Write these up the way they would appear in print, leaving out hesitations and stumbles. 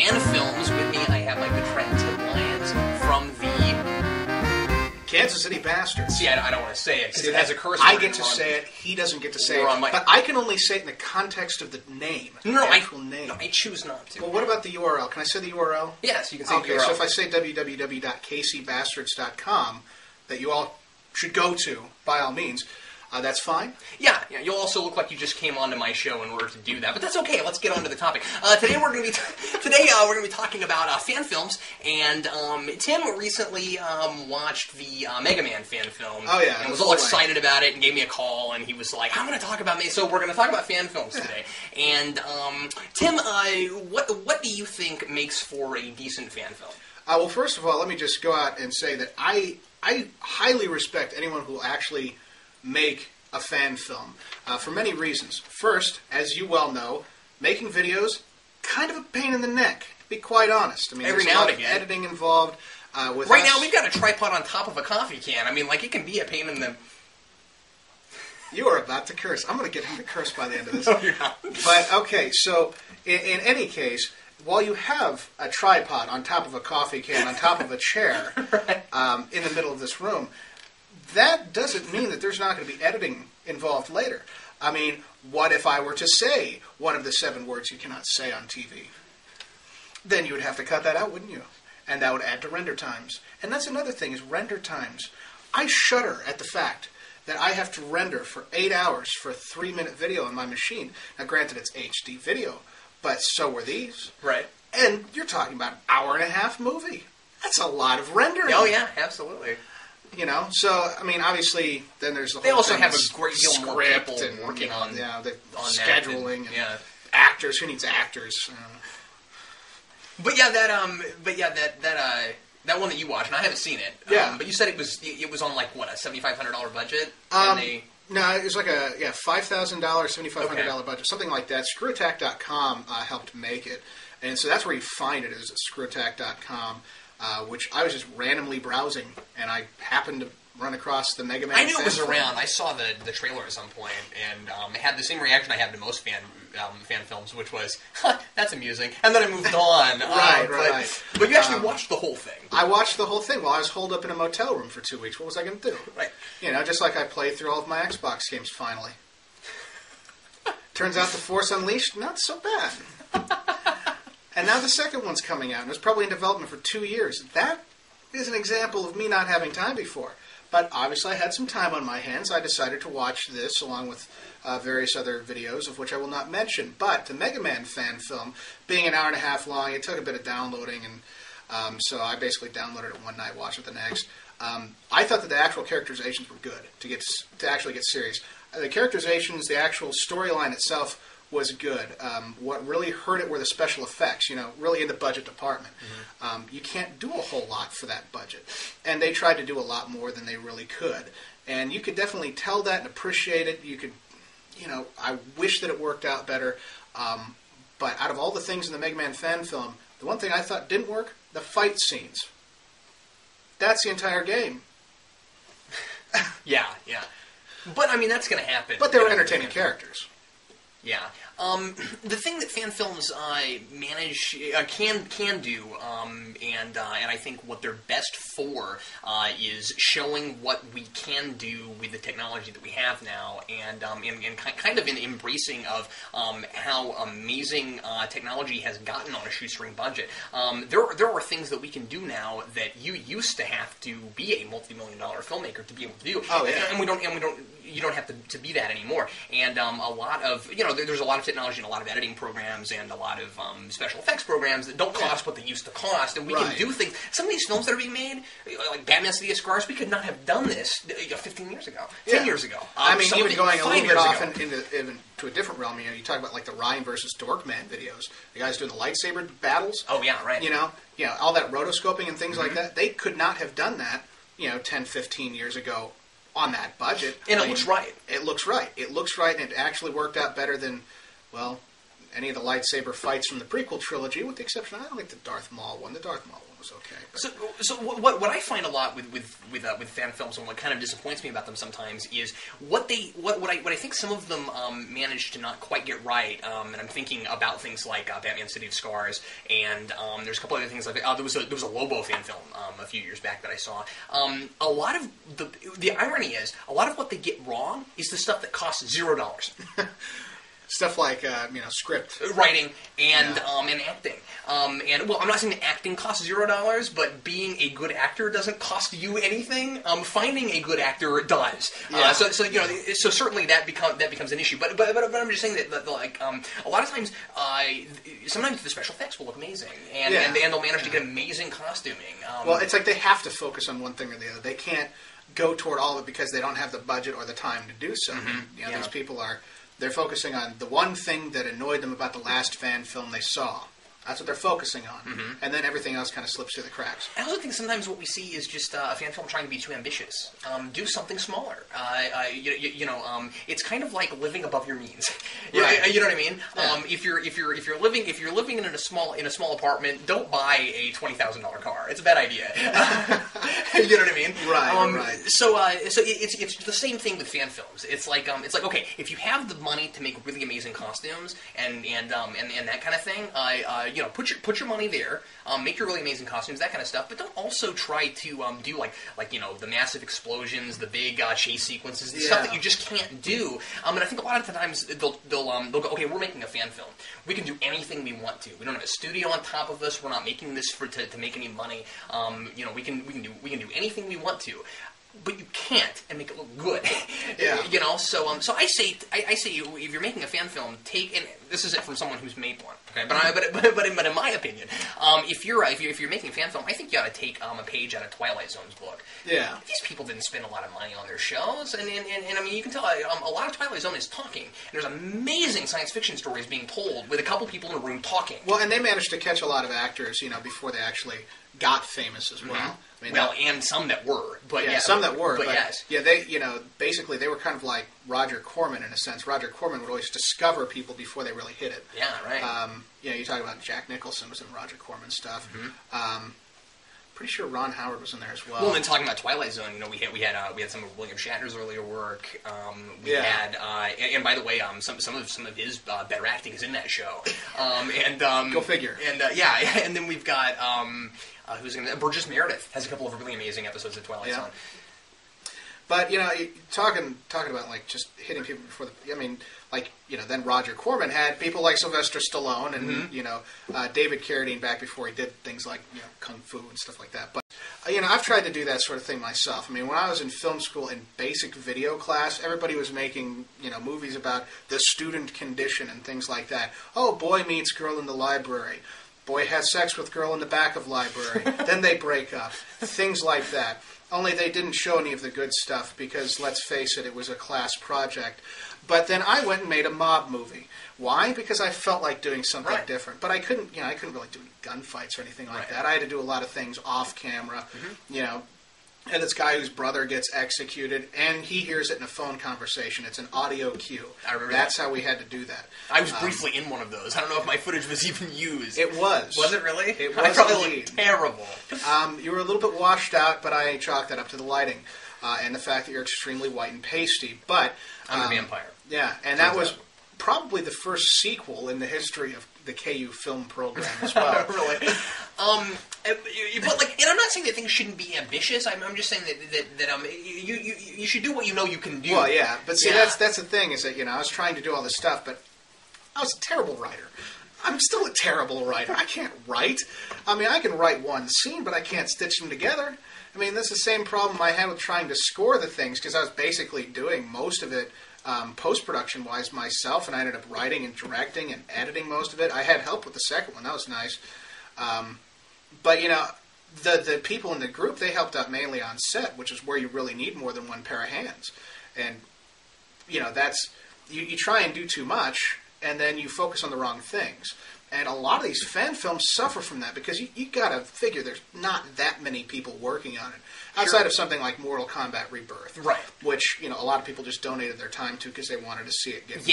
Fan Films. With me, I have my good friend Tim Lyons from the Kansas City Bastards. See, I don't want to say it because it has a curse word. I get to say it. He doesn't get to say it. But I can only say it in the context of the name. No, actual name. No, I choose not to. Well, what about the URL? Can I say the URL? Yes, you can say the URL. Okay, so if I say www.kcbastards.com, that you all should go to, by all means, that's fine? Yeah, you'll also look like you just came onto my show in order to do that, but that's okay. Let's get on to the topic. Today we're going to be talking about fan films, and Tim recently watched the Mega Man fan film. Oh yeah, and was all excited about it, and gave me a call, and he was like, "I'm going to talk about me." So we're going to talk about fan films today. And Tim, what do you think makes for a decent fan film? Well, first of all, let me just go out and say that I highly respect anyone who will actually make a fan film for many reasons. First, as you well know, making videos kind of a pain in the neck, to be quite honest. I mean, every there's now a lot and of again editing involved. With right now, we've got a tripod on top of a coffee can. I mean, like, it can be a pain in the... You are about to curse. I'm going to get him to curse by the end of this. Oh, yeah. But, okay, so in any case, while you have a tripod on top of a coffee can, on top of a chair, right. In the middle of this room, that doesn't mean that there's not going to be editing involved later. I mean, what if I were to say one of the 7 words you cannot say on TV? Then you would have to cut that out, wouldn't you? And that would add to render times. And that's another thing, is render times. I shudder at the fact that I have to render for 8 hours for a 3-minute video on my machine. Now, granted, it's HD video, but so are these. Right. And you're talking about an hour-and-a-half movie. That's a lot of rendering. Oh, yeah, absolutely. You know, so, I mean, obviously, then there's the whole They also thing have a great deal more people and working on the on scheduling that, and actors. Who needs actors? But yeah, that one that you watched, and I haven't seen it. Yeah. But you said it was on like what, a $7,500 budget? No, it was like a $5,000, $7,500 budget, something like that. ScrewAttack.com helped make it, and so that's where you find it, is at ScrewAttack.com. Which I was just randomly browsing, and I happened to run across the Mega Man. I knew it was around. I saw the trailer at some point, and I had the same reaction I have to most fan films, which was, that's amusing, and then I moved on. Right. But you actually watched the whole thing. I watched the whole thing while I was holed up in a motel room for 2 weeks. What was I going to do? Right. You know, just like I played through all of my Xbox games finally. Turns out The Force Unleashed, not so bad. And now the second one's coming out, and it was probably in development for 2 years. That is an example of me not having time before. But obviously I had some time on my hands. I decided to watch this along with various other videos, of which I will not mention. But the Mega Man fan film, being an hour-and-a-half long, it took a bit of downloading, and so I basically downloaded it one night, watched it the next. I thought that the actual characterizations were good, to actually get serious. The characterizations, the actual storyline itself, was good. What really hurt it were the special effects, really in the budget department. Mm-hmm. You can't do a whole lot for that budget. And they tried to do a lot more than they really could. And you could definitely tell that and appreciate it. You could, I wish that it worked out better. But out of all the things in the Mega Man fan film, the one thing I thought didn't work, the fight scenes. That's the entire game. Yeah. But, I mean, that's going to happen. But they were entertaining characters. Yeah. The thing that fan films can do, and I think what they're best for is showing what we can do with the technology that we have now, and kind of an embracing of how amazing technology has gotten on a shoestring budget. There are things that we can do now that you used to have to be a multi-million-dollar filmmaker to be able to do. Oh yeah. And you don't have to be that anymore. And a lot of there's a lot of technology and a lot of editing programs and a lot of special effects programs that don't cost what they used to cost, and we can do things. Some of these films that are being made, like Batman City of Scars, we could not have done this 15 years ago, 10 years ago. I mean, even going a little bit off into a different realm, you talk about like the Ryan versus Dorkman videos, the guys doing the lightsaber battles. Oh yeah, right. All that rotoscoping and things like that. They could not have done that, 10, 15 years ago on that budget. And it looks right. It looks right. It looks right, and it actually worked out better than, any of the lightsaber fights from the prequel trilogy, with the exception, I don't like the Darth Maul one. The Darth Maul one it was okay. But. So what I find a lot with fan films, and what kind of disappoints me about them sometimes, is what I think some of them manage to not quite get right. And I'm thinking about things like Batman: City of Scars, and there's a couple other things like there was a Lobo fan film a few years back that I saw. A lot of the irony is a lot of what they get wrong is the stuff that costs $0. Stuff like script writing and acting. And I'm not saying that acting costs $0, but being a good actor doesn't cost you anything. Finding a good actor does. Yeah. So certainly that becomes an issue. But I'm just saying that like a lot of times, sometimes the special effects will look amazing, and they'll manage to get amazing costuming. Well, it's like they have to focus on one thing or the other. They can't go toward all of it because they don't have the budget or the time to do so. Mm-hmm. These people they're focusing on the one thing that annoyed them about the last fan film they saw. That's what they're focusing on. Mm-hmm. And then everything else kind of slips through the cracks. I also think sometimes what we see is just a fan film trying to be too ambitious. Do something smaller. It's kind of like living above your means. Right. You know what I mean? Yeah. If you're living in a small apartment, don't buy a $20,000 car. It's a bad idea. You know what I mean? Right. So it's the same thing with fan films. It's like okay, if you have the money to make really amazing costumes and that kind of thing, put your money there, make your really amazing costumes, that kind of stuff. But don't also try to do like the massive explosions, the big chase sequences, the stuff that you just can't do. And I think a lot of the times they'll go, okay, we're making a fan film. We can do anything we want to. We don't have a studio on top of us. We're not making this to make any money. We can do anything we want to. But you can't and make it look good. Yeah. So I say if you're making a fan film, and this is it from someone who's made one. Okay, but in my opinion, if you're making a fan film, I think you ought to take a page out of Twilight Zone's book. Yeah. These people didn't spend a lot of money on their shows, and I mean you can tell a lot of Twilight Zone is talking. And there's amazing science fiction stories being told with a couple people in a room talking. Well, and they managed to catch a lot of actors, before they actually got famous as well. Mm-hmm. I mean, and some that were, but some that were, but yes, they, basically they were kind of like Roger Corman in a sense. Roger Corman would always discover people before they really hit it. Yeah, right. You talk about Jack Nicholson was in Roger Corman stuff. Mm-hmm. Pretty sure Ron Howard was in there as well. Well, and then talking about Twilight Zone, we had some of William Shatner's earlier work. We had, and by the way, some of his better acting is in that show. Go figure. And and then we've got Burgess Meredith has a couple of really amazing episodes of Twilight Zone. But talking about like just hitting people before then Roger Corman had people like Sylvester Stallone and David Carradine back before he did things like kung fu and stuff like that. But I've tried to do that sort of thing myself. I mean, when I was in film school in basic video class, everybody was making movies about the student condition and things like that. Oh, boy meets girl in the library. Boy has sex with girl in the back of library. Then they break up. Things like that. Only they didn't show any of the good stuff because, let's face it, it was a class project. But then I went and made a mob movie. Why? Because I felt like doing something different. But I couldn't really do gunfights or anything like that. I had to do a lot of things off camera. Mm-hmm. And this guy whose brother gets executed, and he hears it in a phone conversation. It's an audio cue. I remember That's how we had to do that. I was briefly in one of those. I don't know if my footage was even used. It was. Was it really? It was. I probably looked terrible. You were a little bit washed out, but I chalked that up to the lighting and the fact that you're extremely white and pasty. But I'm a vampire. Yeah, and that was probably the first sequel in the history of the KU film program as well. Really? But and I'm not saying that things shouldn't be ambitious. I'm just saying that you should do what you know you can do. Well, yeah, but see, that's the thing is that I was trying to do all this stuff, but I was a terrible writer. I'm still a terrible writer. I can't write. I mean, I can write one scene, but I can't stitch them together. I mean, that's the same problem I had with trying to score the things because I was basically doing most of it post-production-wise myself, and I ended up writing and directing and editing most of it. I had help with the second one. That was nice. But, the people in the group, they helped out mainly on set, which is where you really need more than one pair of hands. And, that's... You try and do too much, and then you focus on the wrong things. And a lot of these fan films suffer from that because you got to figure there's not that many people working on it. Outside of something like Mortal Kombat Rebirth. Right. Which, a lot of people just donated their time to because they wanted to see it get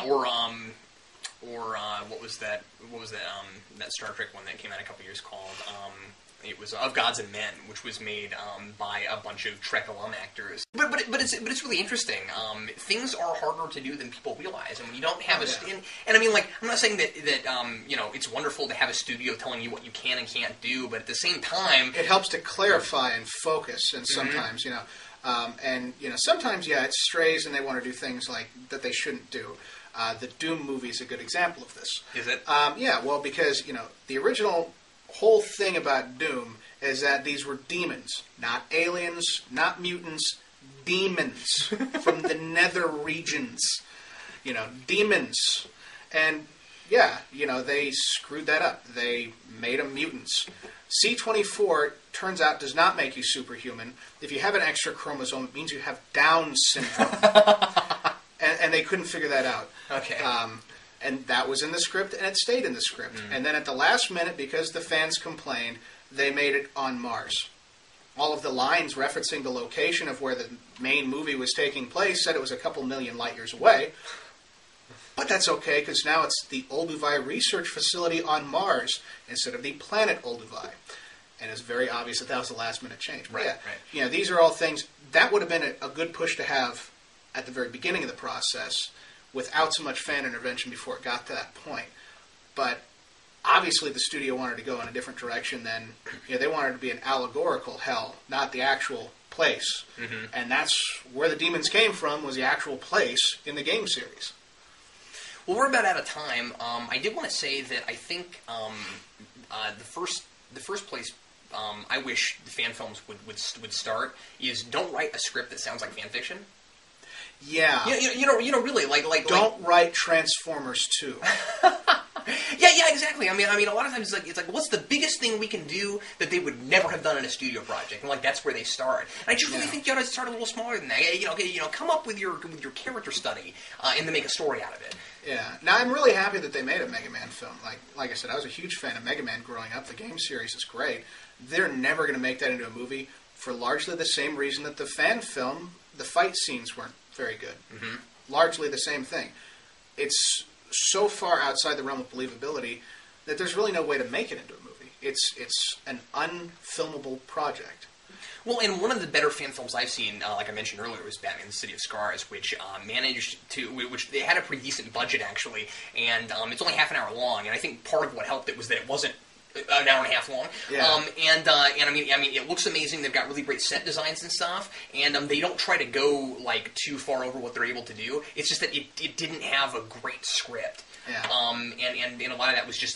or what was that? What was that? That Star Trek one that came out a couple years called? Of Gods and Men, which was made by a bunch of Trek alum actors. But it's really interesting. Things are harder to do than people realize, and when you don't have and I mean, like, I'm not saying that it's wonderful to have a studio telling you what you can and can't do, but at the same time, it helps to clarify and focus. And sometimes, sometimes it strays, and they want to do things like that they shouldn't do. The Doom movie is a good example of this. Is it? Yeah. Well, because the original whole thing about Doom is that these were demons, not aliens, not mutants, demons from the nether regions. Demons. And they screwed that up. They made them mutants. C-24 turns out does not make you superhuman. If you have an extra chromosome, it means you have Down syndrome. and they couldn't figure that out. Okay. And that was in the script, and it stayed in the script. And then at the last minute, because the fans complained, they made it on Mars. All of the lines referencing the location of where the main movie was taking place said it was a couple million light years away. But that's okay, because now it's the Olduvai Research Facility on Mars instead of the planet Olduvai. And it's very obvious that was the last-minute change. But right. These are all things that would have been a good push to have at the very beginning of the process, without so much fan intervention before it got to that point. But obviously the studio wanted to go in a different direction than, they wanted it to be an allegorical hell, not the actual place. Mm-hmm. And that's where the demons came from, was the actual place in the game series. Well, we're about out of time. I did want to say that I think the first place I wish the fan films would start is don't write a script that sounds like fan fiction. Yeah. Really, don't write Transformers 2. Yeah, exactly. I mean, a lot of times it's like, what's the biggest thing we can do that they would never have done in a studio project? And that's where they start. And I just really think you ought to start a little smaller than that. Come up with your character study and then make a story out of it. Yeah. Now, I'm really happy that they made a Mega Man film. Like I said, I was a huge fan of Mega Man growing up. The game series is great. They're never going to make that into a movie for largely the same reason that the fan film, the fight scenes weren't very good. Mm-hmm. Largely the same thing. It's so far outside the realm of believability that there's really no way to make it into a movie. It's an unfilmable project. Well, and one of the better fan films I've seen, like I mentioned earlier, was Batman: The City of Scars, which which they had a pretty decent budget actually, and it's only half an hour long. And I think part of what helped it was that it wasn't an hour and a half long. Yeah. And I mean, it looks amazing. They've got really great set designs and stuff, and they don't try to go too far over what they're able to do. It's just that it didn't have a great script. Yeah. And a lot of that was just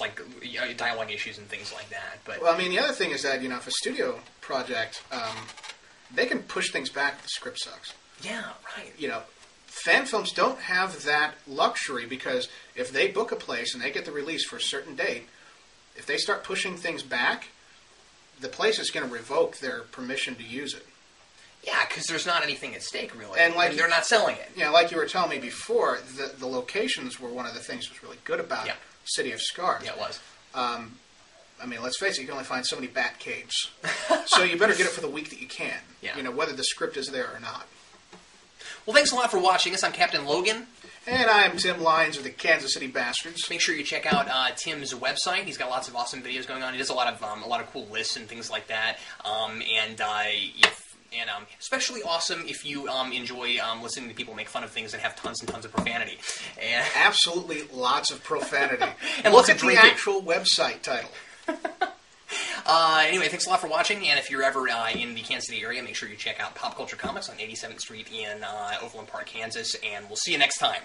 dialogue issues and things like that. But well, I mean, the other thing is that if a studio project, they can push things back if the script sucks. Yeah, right. Fan films don't have that luxury, because if they book a place and they get the release for a certain date, if they start pushing things back, the place is going to revoke their permission to use it. Yeah, because there's not anything at stake, really. And they're not selling it. Yeah, like you were telling me before, the locations were one of the things that was really good about City of Scars. Yeah, it was. I mean, let's face it, you can only find so many bat caves. So you better get it for the week that you can. Yeah. Whether the script is there or not. Well, thanks a lot for watching us. I'm Captain Logan. And I'm Tim Lyons of the Kansas City Bastards. Make sure you check out Tim's website. He's got lots of awesome videos going on. He does a lot of cool lists and things like that. Especially awesome if you enjoy listening to people make fun of things that have tons and tons of profanity. And absolutely lots of profanity. And look lots of at drinking. The actual website title. Anyway, thanks a lot for watching, and if you're ever in the Kansas City area, make sure you check out Pop Culture Comics on 87th Street in Overland Park, Kansas, and we'll see you next time.